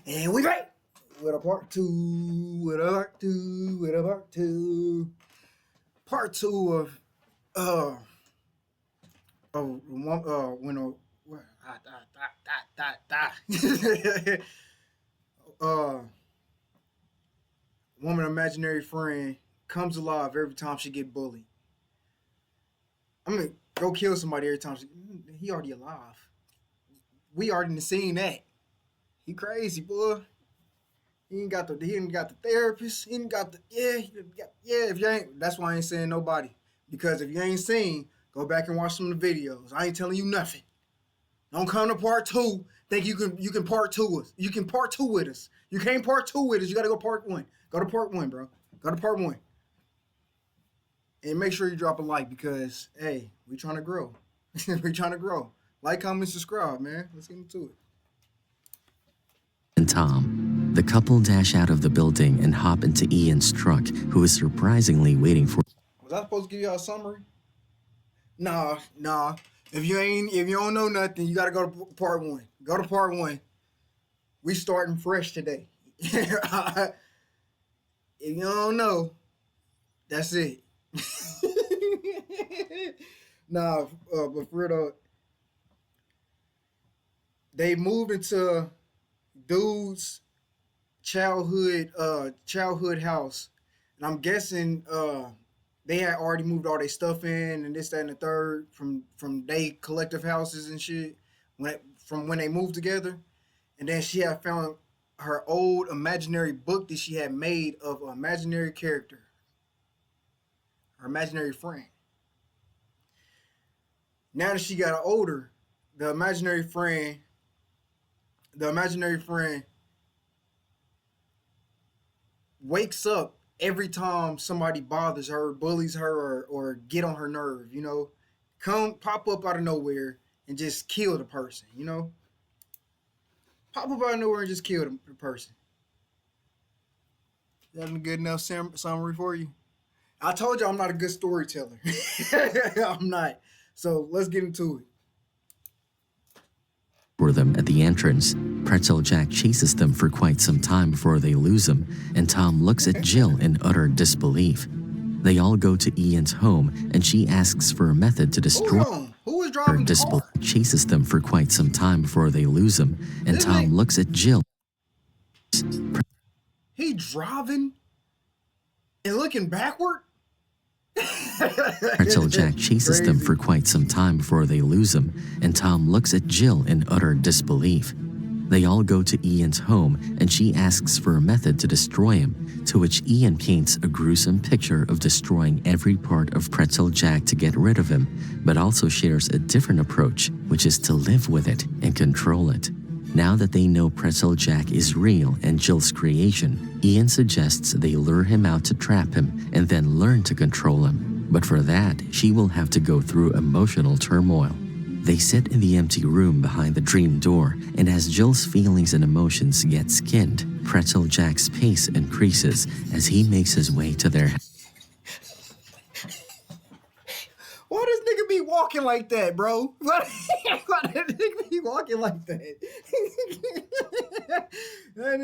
And we back with a part two, with a part two, with a part two. Part two uh one when a what uh woman imaginary friend comes alive every time she get bullied. I mean, go kill somebody every time he already alive. We already seen that. He crazy, boy. He ain't got the therapist. He ain't got the yeah. If you ain't, that's why I ain't saying nobody. Because if you ain't seen, go back and watch some of the videos. I ain't telling you nothing. Don't come to part two. Think you can part two us. You can part two with us. You can't part two with us. You gotta go part one. Go to part one, bro. Go to part one. And make sure you drop a like because hey, we trying to grow. We trying to grow. Like, comment, subscribe, man. Let's get into it. And Tom. The couple dash out of the building and hop into Ian's truck, who is surprisingly waiting for. Was I supposed to give y'all a summary? Nah. If you don't know nothing, you gotta go to part one. Go to part one. We starting fresh today. If you don't know, that's it. But for real though, they moved into dude's childhood house, and I'm guessing they had already moved all their stuff in and this, that, and the third from they collective houses and shit from when they moved together, and then she had found her old imaginary book that she had made of an imaginary character, her imaginary friend. Now that she got older, the imaginary friend wakes up every time somebody bothers her, bullies her, or get on her nerve, come pop up out of nowhere and just kill the person, pop up out of nowhere and just kill the person. Is that a good enough summary for you? I told you I'm not a good storyteller. I'm not. So let's get into it. For them at the entrance, Pretzel Jack chases them for quite some time before they lose him, and Tom looks at Jill in utter disbelief. They all go to Ian's home, and she asks for a method to destroy. Who is driving the car? Chases them for quite some time before they lose him, and Tom looks at Jill. He driving and looking backward? Pretzel Jack chases them for quite some time before they lose him, and Tom looks at Jill in utter disbelief. They all go to Ian's home, and she asks for a method to destroy him, to which Ian paints a gruesome picture of destroying every part of Pretzel Jack to get rid of him, but also shares a different approach, which is to live with it and control it. Now that they know Pretzel Jack is real and Jill's creation, Ian suggests they lure him out to trap him and then learn to control him. But for that, she will have to go through emotional turmoil. They sit in the empty room behind the dream door, and as Jill's feelings and emotions get skinned, Pretzel Jack's pace increases as he makes his way to their house. Why does nigga be walking like that, bro? Why does nigga be walking like that? That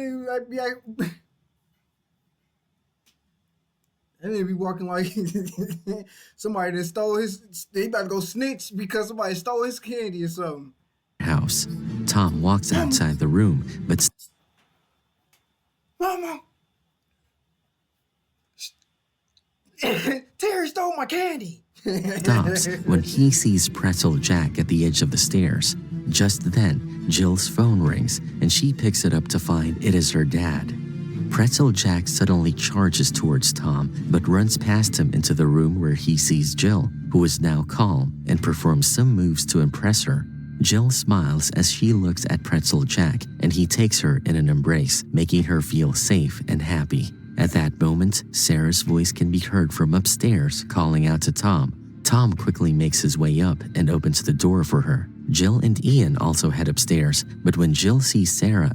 nigga be walking like somebody that stole they about to go snitch because somebody stole his candy or something. House. Tom walks outside the room, but Mama! Terry stole my candy! Stops when he sees Pretzel Jack at the edge of the stairs. Just then, Jill's phone rings, and she picks it up to find it is her dad. Pretzel Jack suddenly charges towards Tom, but runs past him into the room where he sees Jill, who is now calm, and performs some moves to impress her. Jill smiles as she looks at Pretzel Jack, and he takes her in an embrace, making her feel safe and happy. At that moment, Sarah's voice can be heard from upstairs, calling out to Tom. Tom quickly makes his way up and opens the door for her. Jill and Ian also head upstairs, but when Jill sees Sarah...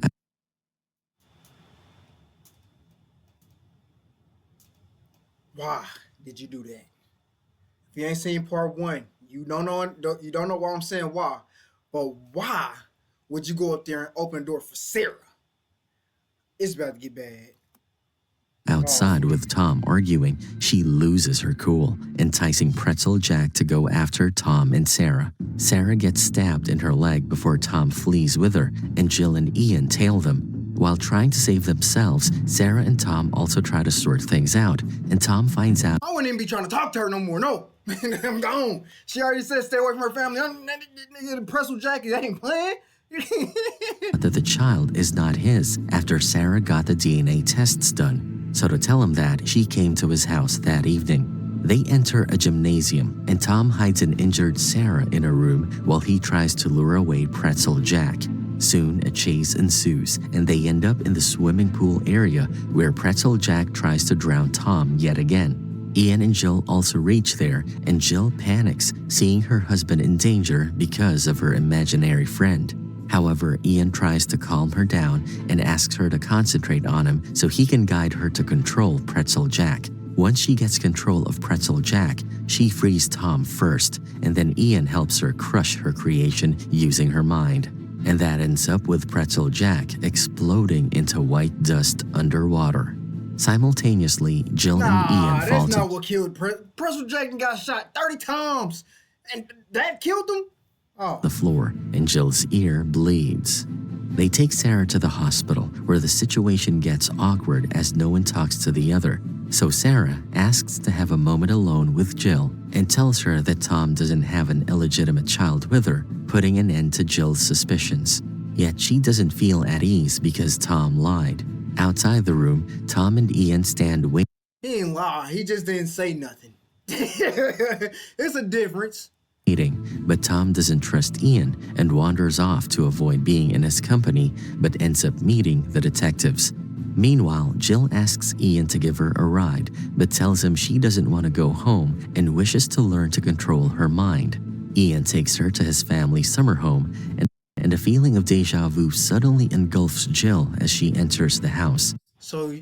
Why did you do that? If you ain't seen part one, you don't know why I'm saying why. But why would you go up there and open the door for Sarah? It's about to get bad. Outside with Tom arguing, she loses her cool, enticing Pretzel Jack to go after Tom and Sarah. Sarah gets stabbed in her leg before Tom flees with her, and Jill and Ian tail them. While trying to save themselves, Sarah and Tom also try to sort things out, and Tom finds out I wouldn't even be trying to talk to her no more. No, I'm gone. She already said stay away from her family. The pretzel jacket, that ain't playing. that the child is not his after Sarah got the DNA tests done. So to tell him that, she came to his house that evening. They enter a gymnasium, and Tom hides an injured Sarah in a room while he tries to lure away Pretzel Jack. Soon, a chase ensues, and they end up in the swimming pool area where Pretzel Jack tries to drown Tom yet again. Ian and Jill also reach there, and Jill panics, seeing her husband in danger because of her imaginary friend. However, Ian tries to calm her down and asks her to concentrate on him so he can guide her to control Pretzel Jack. Once she gets control of Pretzel Jack, she frees Tom first, and then Ian helps her crush her creation using her mind. And that ends up with Pretzel Jack exploding into white dust underwater. Simultaneously, Jill and Ian fall That's not what killed Pretzel Jack. Got shot 30 times, and that killed him? The floor, and Jill's ear bleeds. They take Sarah to the hospital, where the situation gets awkward as no one talks to the other. So Sarah asks to have a moment alone with Jill and tells her that Tom doesn't have an illegitimate child with her, putting an end to Jill's suspicions. Yet she doesn't feel at ease because Tom lied. Outside the room, Tom and Ian stand waiting. He didn't lie, he just didn't say nothing. It's a difference. But Tom doesn't trust Ian and wanders off to avoid being in his company, but ends up meeting the detectives. Meanwhile, Jill asks Ian to give her a ride, but tells him she doesn't want to go home and wishes to learn to control her mind. Ian takes her to his family's summer home, and a feeling of deja vu suddenly engulfs Jill as she enters the house. So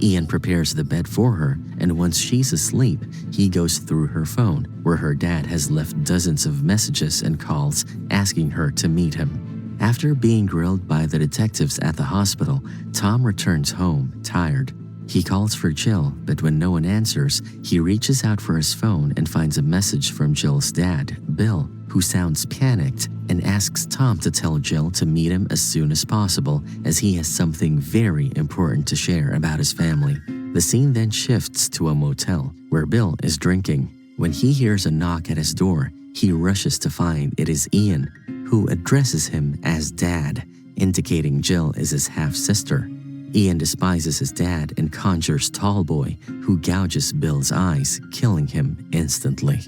Ian prepares the bed for her, and once she's asleep, he goes through her phone, where her dad has left dozens of messages and calls asking her to meet him. After being grilled by the detectives at the hospital, Tom returns home, tired. He calls for Jill, but when no one answers, he reaches out for his phone and finds a message from Jill's dad, Bill, who sounds panicked and asks Tom to tell Jill to meet him as soon as possible, as he has something very important to share about his family. The scene then shifts to a motel where Bill is drinking. When he hears a knock at his door, he rushes to find it is Ian, who addresses him as Dad, indicating Jill is his half-sister. Ian despises his dad and conjures Tallboy, who gouges Bill's eyes, killing him instantly.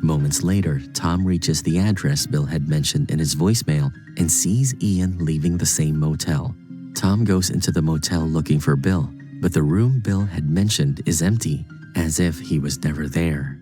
Moments later, Tom reaches the address Bill had mentioned in his voicemail and sees Ian leaving the same motel. Tom goes into the motel looking for Bill, but the room Bill had mentioned is empty, as if he was never there.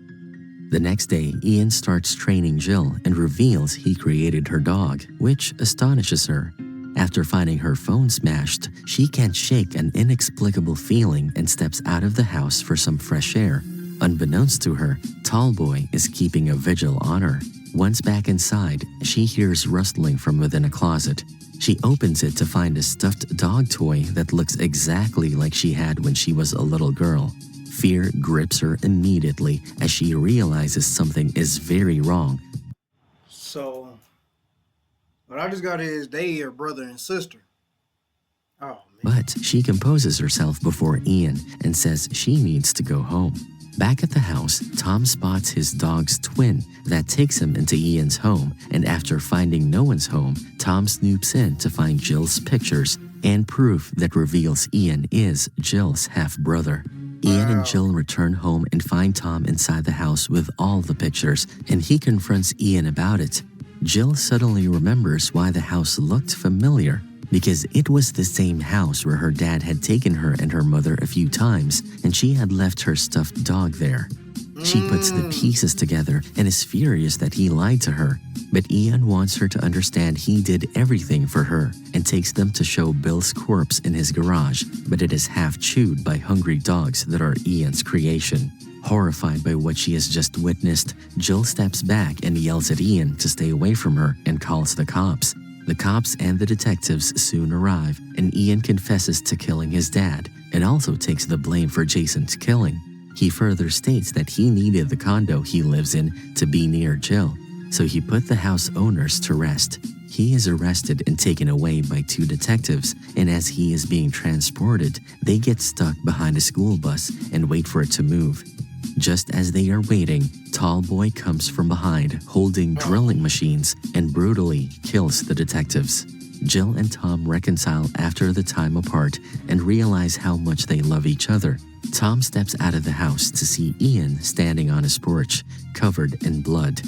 The next day, Ian starts training Jill and reveals he created her dog, which astonishes her. After finding her phone smashed, she can't shake an inexplicable feeling and steps out of the house for some fresh air. Unbeknownst to her, Tallboy is keeping a vigil on her. Once back inside, she hears rustling from within a closet. She opens it to find a stuffed dog toy that looks exactly like she had when she was a little girl. Fear grips her immediately as she realizes something is very wrong. So, what I just got is they are brother and sister. Oh, man. But she composes herself before Ian and says she needs to go home. Back at the house, Tom spots his dog's twin that takes him into Ian's home, and after finding no one's home, Tom snoops in to find Jill's pictures and proof that reveals Ian is Jill's half-brother. Ian and Jill return home and find Tom inside the house with all the pictures, and he confronts Ian about it. Jill suddenly remembers why the house looked familiar, because it was the same house where her dad had taken her and her mother a few times, and she had left her stuffed dog there. She puts the pieces together and is furious that he lied to her, but Ian wants her to understand he did everything for her and takes them to show Bill's corpse in his garage, but it is half chewed by hungry dogs that are Ian's creation. Horrified by what she has just witnessed, Jill steps back and yells at Ian to stay away from her and calls the cops. The cops and the detectives soon arrive, and Ian confesses to killing his dad and also takes the blame for Jason's killing. He further states that he needed the condo he lives in to be near Jill, so he put the house owners to rest. He is arrested and taken away by 2 detectives, and as he is being transported, they get stuck behind a school bus and wait for it to move. Just as they are waiting, Tallboy comes from behind, holding drilling machines, and brutally kills the detectives. Jill and Tom reconcile after the time apart and realize how much they love each other. Tom steps out of the house to see Ian standing on his porch, covered in blood.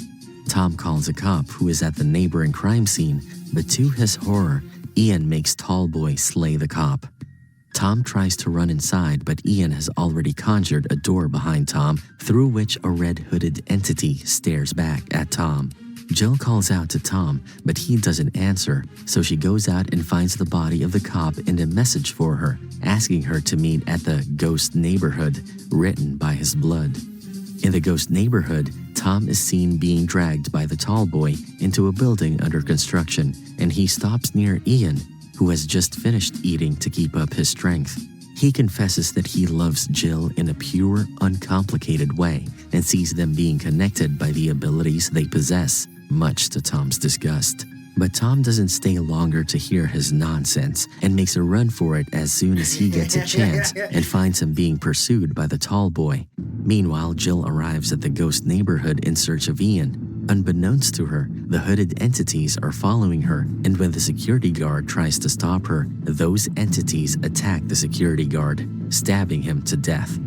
Tom calls a cop who is at the neighboring crime scene, but to his horror, Ian makes Tallboy slay the cop. Tom tries to run inside, but Ian has already conjured a door behind Tom, through which a red-hooded entity stares back at Tom. Jill calls out to Tom, but he doesn't answer, so she goes out and finds the body of the cop and a message for her, asking her to meet at the ghost neighborhood, written by his blood. In the ghost neighborhood, Tom is seen being dragged by the Tallboy into a building under construction, and he stops near Ian, who has just finished eating to keep up his strength. He confesses that he loves Jill in a pure, uncomplicated way and sees them being connected by the abilities they possess, much to Tom's disgust. But Tom doesn't stay longer to hear his nonsense and makes a run for it as soon as he gets a chance and finds him being pursued by the Tallboy. Meanwhile, Jill arrives at the ghost neighborhood in search of Ian. Unbeknownst to her, the hooded entities are following her, and when the security guard tries to stop her, those entities attack the security guard, stabbing him to death.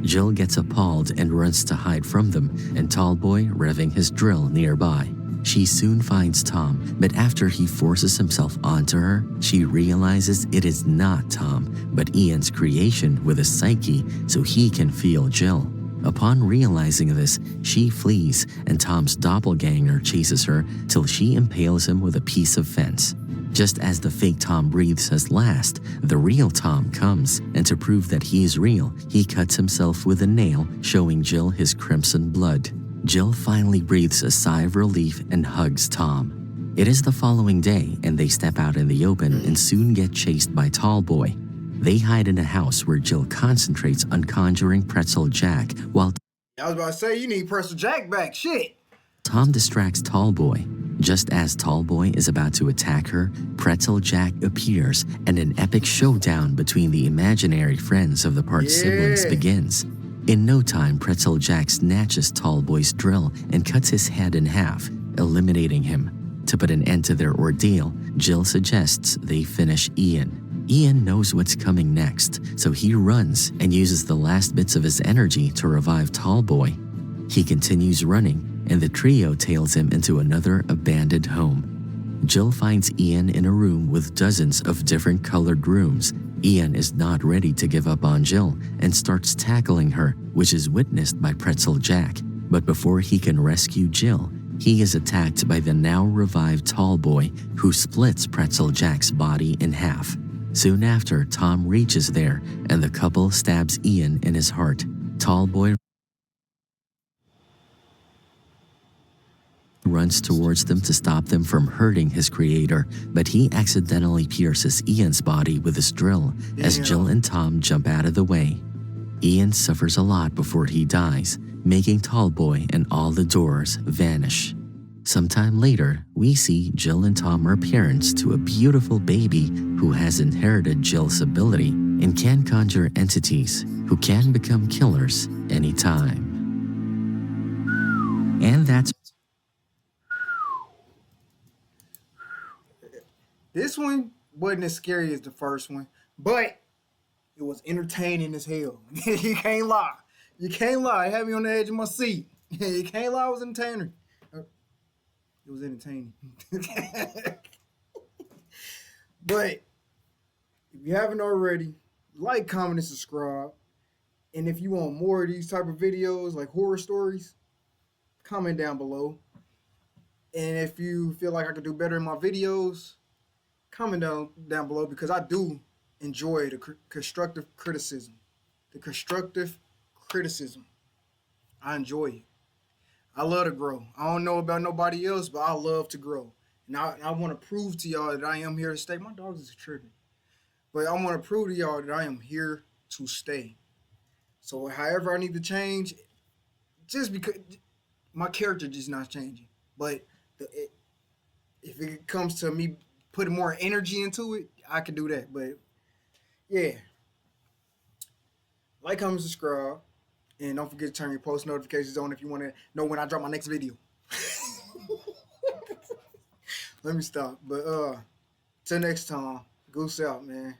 Jill gets appalled and runs to hide from them, and Tallboy revving his drill nearby. She soon finds Tom, but after he forces himself onto her, she realizes it is not Tom, but Ian's creation with a psyche so he can feel Jill. Upon realizing this, she flees, and Tom's doppelganger chases her till she impales him with a piece of fence. Just as the fake Tom breathes his last, the real Tom comes, and to prove that he is real, he cuts himself with a nail, showing Jill his crimson blood. Jill finally breathes a sigh of relief and hugs Tom. It is the following day, and they step out in the open and soon get chased by Tallboy. They hide in a house where Jill concentrates on conjuring Pretzel Jack, while I was about to say, you need Pretzel Jack back. Shit. Tom distracts Tallboy. Just as Tallboy is about to attack her, Pretzel Jack appears, and an epic showdown between the imaginary friends of the Part siblings begins. In no time, Pretzel Jack snatches Tallboy's drill and cuts his head in half, eliminating him. To put an end to their ordeal, Jill suggests they finish Ian. Ian knows what's coming next, so he runs and uses the last bits of his energy to revive Tallboy. He continues running, and the trio tails him into another abandoned home. Jill finds Ian in a room with dozens of different colored rooms. Ian is not ready to give up on Jill and starts tackling her, which is witnessed by Pretzel Jack. But before he can rescue Jill, he is attacked by the now revived Tallboy, who splits Pretzel Jack's body in half. Soon after, Tom reaches there, and the couple stabs Ian in his heart. Tallboy runs towards them to stop them from hurting his creator, but he accidentally pierces Ian's body with his drill as Jill and Tom jump out of the way. Ian suffers a lot before he dies, making Tallboy and all the doors vanish. Sometime later, we see Jill and Tom are parents to a beautiful baby who has inherited Jill's ability and can conjure entities who can become killers anytime. And that's This one wasn't as scary as the first one, but it was entertaining as hell. You can't lie. You can't lie. It had me on the edge of my seat. You can't lie. It was entertaining. It was entertaining. But if you haven't already, like, comment, and subscribe. And if you want more of these type of videos, like horror stories, comment down below. And if you feel like I could do better in my videos, comment down below, because I do enjoy the constructive criticism. The constructive criticism. I enjoy it. I love to grow. I don't know about nobody else, but I love to grow. And I want to prove to y'all that I am here to stay. My dogs is tripping. But I want to prove to y'all that I am here to stay. So however I need to change, just because my character just not changing. But if it comes to me putting more energy into it, I can do that. But yeah, like, comment, subscribe, and don't forget to turn your post notifications on if you want to know when I drop my next video. Let me stop. But till next time, goose out, man.